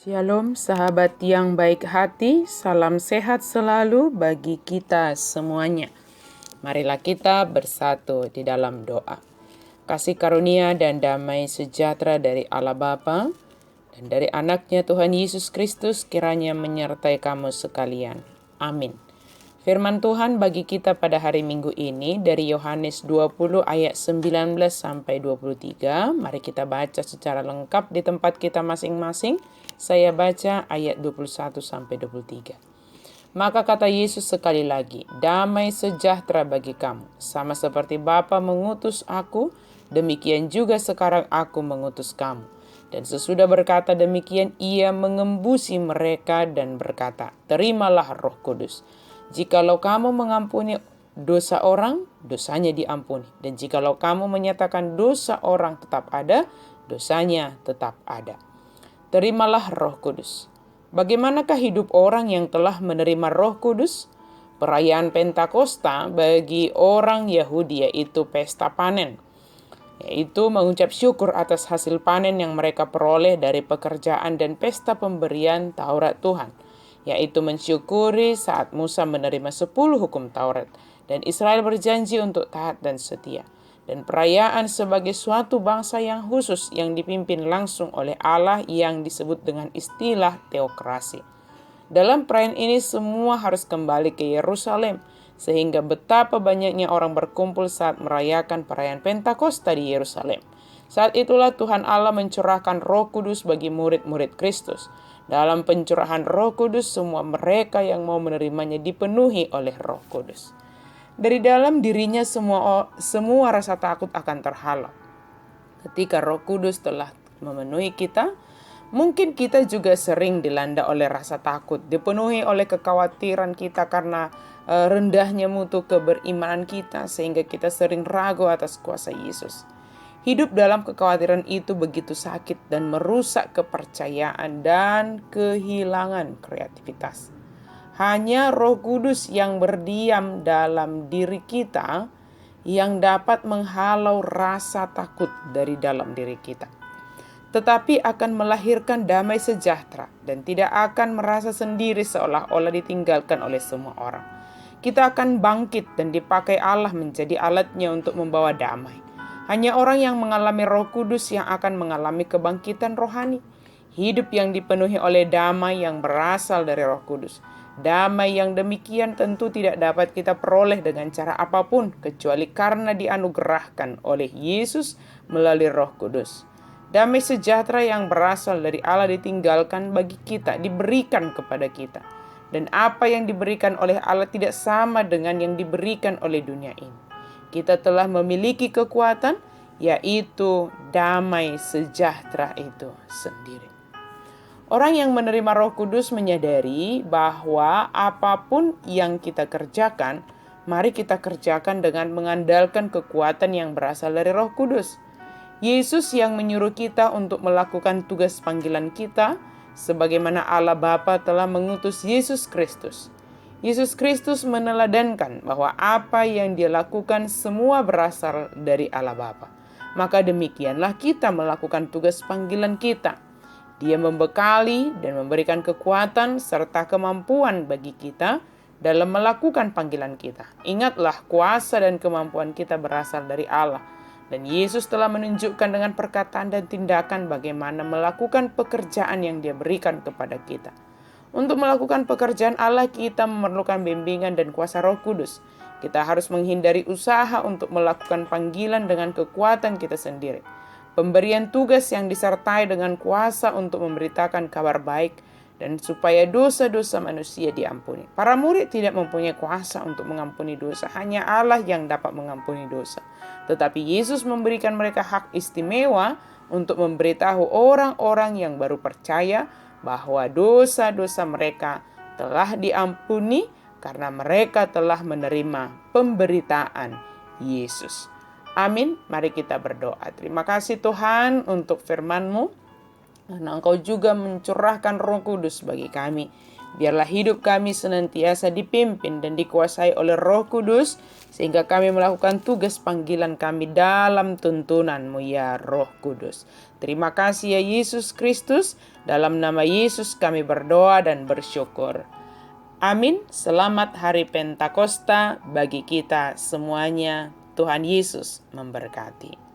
Shalom sahabat yang baik hati, salam sehat selalu bagi kita semuanya. Marilah kita bersatu di dalam doa. Kasih karunia dan damai sejahtera dari Allah Bapa dan dari anaknya Tuhan Yesus Kristus kiranya menyertai kamu sekalian. Amin. Firman Tuhan bagi kita pada hari Minggu ini dari Yohanes 20 ayat 19 sampai 23. Mari kita baca secara lengkap di tempat kita masing-masing. Saya baca ayat 21 sampai 23. Maka kata Yesus sekali lagi, damai sejahtera bagi kamu. Sama seperti Bapa mengutus aku, demikian juga sekarang aku mengutus kamu. Dan sesudah berkata demikian, ia mengembusi mereka dan berkata, terimalah Roh Kudus. Jikalau kamu mengampuni dosa orang, dosanya diampuni. Dan jikalau kamu menyatakan dosa orang tetap ada, dosanya tetap ada. Terimalah Roh Kudus. Bagaimanakah hidup orang yang telah menerima Roh Kudus? Perayaan Pentakosta bagi orang Yahudi yaitu pesta panen, yaitu mengucap syukur atas hasil panen yang mereka peroleh dari pekerjaan dan pesta pemberian Taurat Tuhan, yaitu mensyukuri saat Musa menerima 10 hukum Taurat dan Israel berjanji untuk taat dan setia. Dan perayaan sebagai suatu bangsa yang khusus yang dipimpin langsung oleh Allah yang disebut dengan istilah teokrasi. Dalam perayaan ini semua harus kembali ke Yerusalem, sehingga betapa banyaknya orang berkumpul saat merayakan perayaan Pentakosta di Yerusalem. Saat itulah Tuhan Allah mencurahkan Roh Kudus bagi murid-murid Kristus. Dalam pencurahan Roh Kudus, semua mereka yang mau menerimanya dipenuhi oleh Roh Kudus. Dari dalam dirinya semua rasa takut akan terhalau. Ketika Roh Kudus telah memenuhi kita, mungkin kita juga sering dilanda oleh rasa takut, dipenuhi oleh kekhawatiran kita karena rendahnya mutu keberimanan kita, sehingga kita sering ragu atas kuasa Yesus. Hidup dalam kekhawatiran itu begitu sakit dan merusak kepercayaan dan kehilangan kreativitas. Hanya Roh Kudus yang berdiam dalam diri kita yang dapat menghalau rasa takut dari dalam diri kita. Tetapi akan melahirkan damai sejahtera dan tidak akan merasa sendiri seolah-olah ditinggalkan oleh semua orang. Kita akan bangkit dan dipakai Allah menjadi alatnya untuk membawa damai. Hanya orang yang mengalami Roh Kudus yang akan mengalami kebangkitan rohani. Hidup yang dipenuhi oleh damai yang berasal dari Roh Kudus. Damai yang demikian tentu tidak dapat kita peroleh dengan cara apapun kecuali karena dianugerahkan oleh Yesus melalui Roh Kudus. Damai sejahtera yang berasal dari Allah ditinggalkan bagi kita, diberikan kepada kita. Dan apa yang diberikan oleh Allah tidak sama dengan yang diberikan oleh dunia ini. Kita telah memiliki kekuatan, yaitu damai sejahtera itu sendiri. Orang yang menerima Roh Kudus menyadari bahwa apapun yang kita kerjakan, mari kita kerjakan dengan mengandalkan kekuatan yang berasal dari Roh Kudus. Yesus yang menyuruh kita untuk melakukan tugas panggilan kita, sebagaimana Allah Bapa telah mengutus Yesus Kristus. Yesus Kristus meneladankan bahwa apa yang Dia lakukan semua berasal dari Allah Bapa. Maka demikianlah kita melakukan tugas panggilan kita. Dia membekali dan memberikan kekuatan serta kemampuan bagi kita dalam melakukan panggilan kita. Ingatlah, kuasa dan kemampuan kita berasal dari Allah. Dan Yesus telah menunjukkan dengan perkataan dan tindakan bagaimana melakukan pekerjaan yang Dia berikan kepada kita. Untuk melakukan pekerjaan Allah, kita memerlukan bimbingan dan kuasa Roh Kudus. Kita harus menghindari usaha untuk melakukan panggilan dengan kekuatan kita sendiri. Pemberian tugas yang disertai dengan kuasa untuk memberitakan kabar baik dan supaya dosa-dosa manusia diampuni. Para murid tidak mempunyai kuasa untuk mengampuni dosa, hanya Allah yang dapat mengampuni dosa. Tetapi Yesus memberikan mereka hak istimewa untuk memberitahu orang-orang yang baru percaya bahwa dosa-dosa mereka telah diampuni karena mereka telah menerima pemberitaan Yesus. Amin. Mari kita berdoa. Terima kasih Tuhan untuk firman-Mu. Karena Engkau juga mencurahkan Roh Kudus bagi kami. Biarlah hidup kami senantiasa dipimpin dan dikuasai oleh Roh Kudus, sehingga kami melakukan tugas panggilan kami dalam tuntunan-Mu ya Roh Kudus. Terima kasih ya Yesus Kristus, dalam nama Yesus kami berdoa dan bersyukur. Amin. Selamat Hari Pentakosta bagi kita semuanya. Tuhan Yesus memberkati.